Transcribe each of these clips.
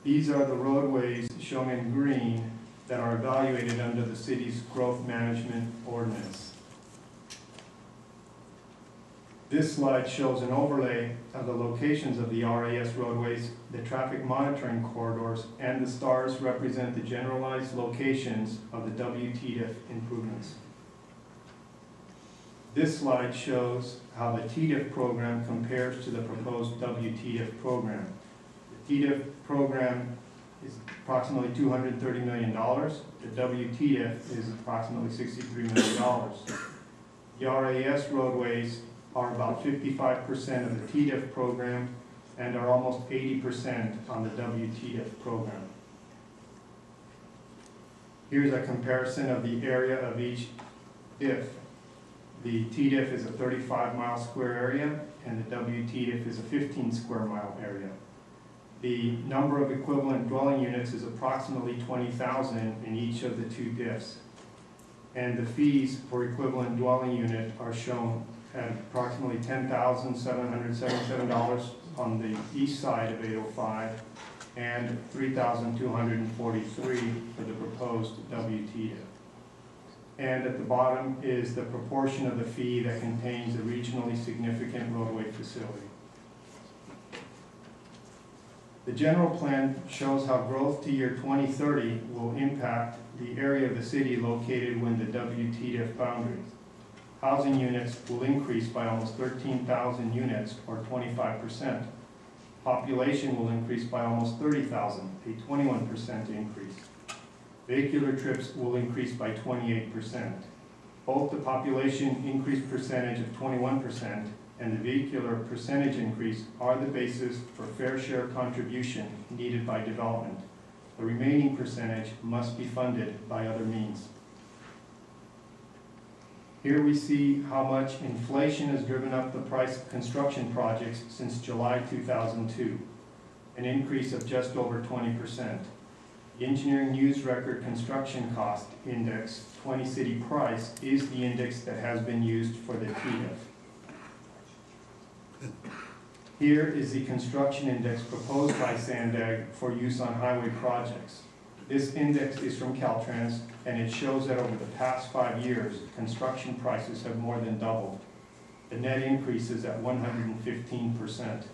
These are the roadways shown in green that are evaluated under the city's growth management ordinance. This slide shows an overlay of the locations of the RAS roadways, the traffic monitoring corridors, and the stars represent the generalized locations of the WTDIF improvements. This slide shows how the TDIF program compares to the proposed WTDIF program. The TDIF program is approximately $230 million. The WTDIF is approximately $63 million. The RAS roadways are about 55% of the TDIF program and are almost 80% on the WTDIF program. Here's a comparison of the area of each DIF. The TDIF is a 35-mile square area and the WTDIF is a 15 square mile area. The number of equivalent dwelling units is approximately 20,000 in each of the two DIFs. And the fees for equivalent dwelling unit are shown at approximately $10,777 on the east side of 805 and $3,243 for the proposed WTDIF. And at the bottom is the proportion of the fee that contains a regionally significant roadway facility. The general plan shows how growth to year 2030 will impact the area of the city located within the WTDIF boundaries. Housing units will increase by almost 13,000 units, or 25%. Population will increase by almost 30,000, a 21% increase. Vehicular trips will increase by 28%. Both the population increase percentage of 21% and the vehicular percentage increase are the basis for fair share contribution needed by development. The remaining percentage must be funded by other means. Here we see how much inflation has driven up the price of construction projects since July 2002, an increase of just over 20%. The Engineering News Record Construction Cost Index 20 City Price is the index that has been used for the TDIF. Here is the construction index proposed by Sandag for use on highway projects. This index is from Caltrans, and it shows that over the past 5 years, construction prices have more than doubled. The net increase is at 115%.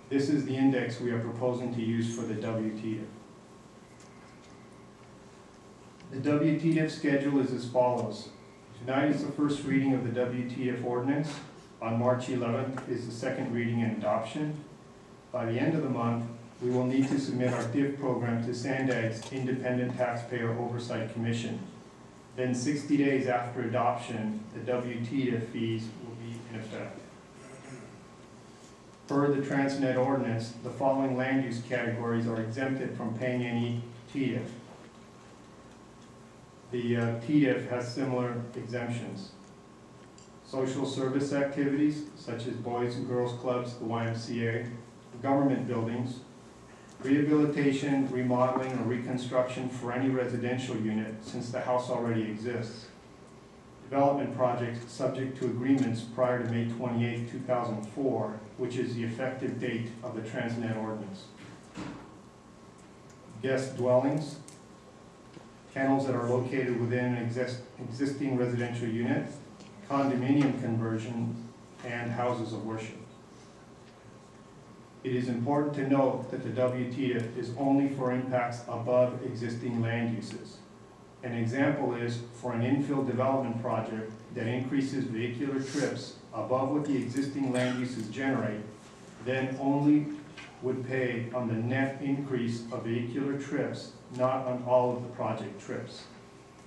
This is the index we are proposing to use for the WTDIF. The WTDIF schedule is as follows. Tonight is the first reading of the WTDIF ordinance. On March 11th is the second reading and adoption. By the end of the month, we will need to submit our DIF program to Sandag's Independent Taxpayer Oversight Commission. Then 60 days after adoption, the WTDIF fees will be in effect. Per the Transnet ordinance, the following land use categories are exempted from paying any TDIF. The TDIF has similar exemptions. Social service activities, such as Boys and Girls Clubs, the YMCA, government buildings, rehabilitation, remodeling, or reconstruction for any residential unit since the house already exists. Development projects subject to agreements prior to May 28, 2004, which is the effective date of the Transnet ordinance. Guest dwellings, kennels that are located within an existing residential unit, condominium conversion, and houses of worship. It is important to note that the WTDIF is only for impacts above existing land uses. An example is for an infill development project that increases vehicular trips above what the existing land uses generate, then only would pay on the net increase of vehicular trips, not on all of the project trips.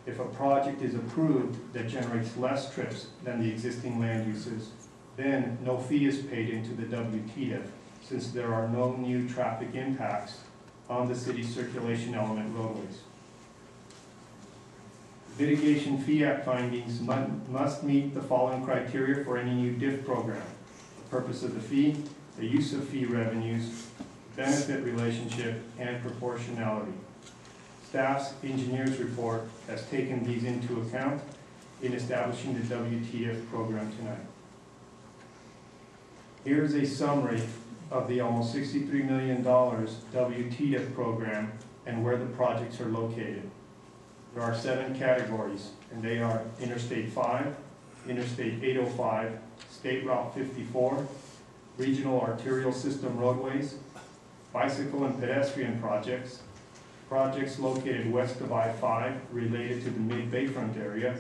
If a project is approved that generates less trips than the existing land uses, then no fee is paid into the WTDIF, since there are no new traffic impacts on the city's circulation element roadways. Mitigation Fee Act findings must meet the following criteria for any new DIF program: the purpose of the fee, the use of fee revenues, benefit relationship, and proportionality. Staff's engineer's report has taken these into account in establishing the WTDIF program tonight. Here's a summary of the almost $63 million WTDIF program and where the projects are located. There are 7 categories, and they are Interstate 5, Interstate 805, State Route 54, Regional Arterial System roadways, bicycle and pedestrian projects, projects located west of I-5 related to the Mid-Bayfront area,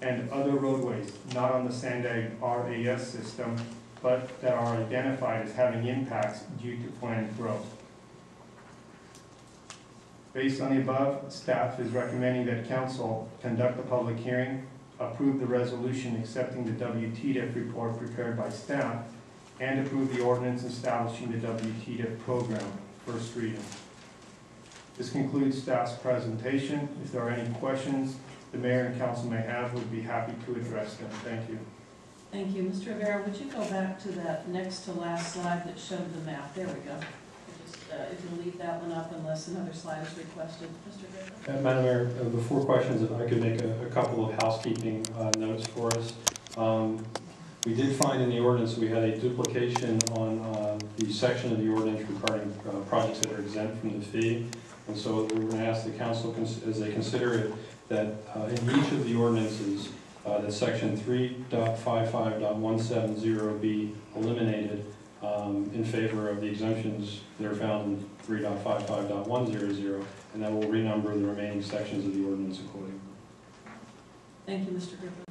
and other roadways not on the Sandag RAS system, but that are identified as having impacts due to planned growth. Based on the above, staff is recommending that council conduct a public hearing, approve the resolution accepting the WTDIF report prepared by staff, and approve the ordinance establishing the WTDIF program, first reading. This concludes staff's presentation. If there are any questions the mayor and council may have, we'd be happy to address them. Thank you. Thank you. Mr. Rivera, would you go back to that next to last slide that showed the map? There we go. Just, if you'll leave that one up unless another slide is requested. Mr. Rivera? Madam Mayor, before questions, if I could make a couple of housekeeping notes for us. We did find in the ordinance we had a duplication on the section of the ordinance regarding projects that are exempt from the fee. And so we're going to ask the council, as they consider it, that in each of the ordinances, that section 3.55.170 be eliminated in favor of the exemptions that are found in 3.55.100, and that will renumber the remaining sections of the ordinance accordingly. Thank you, Mr. Griffith.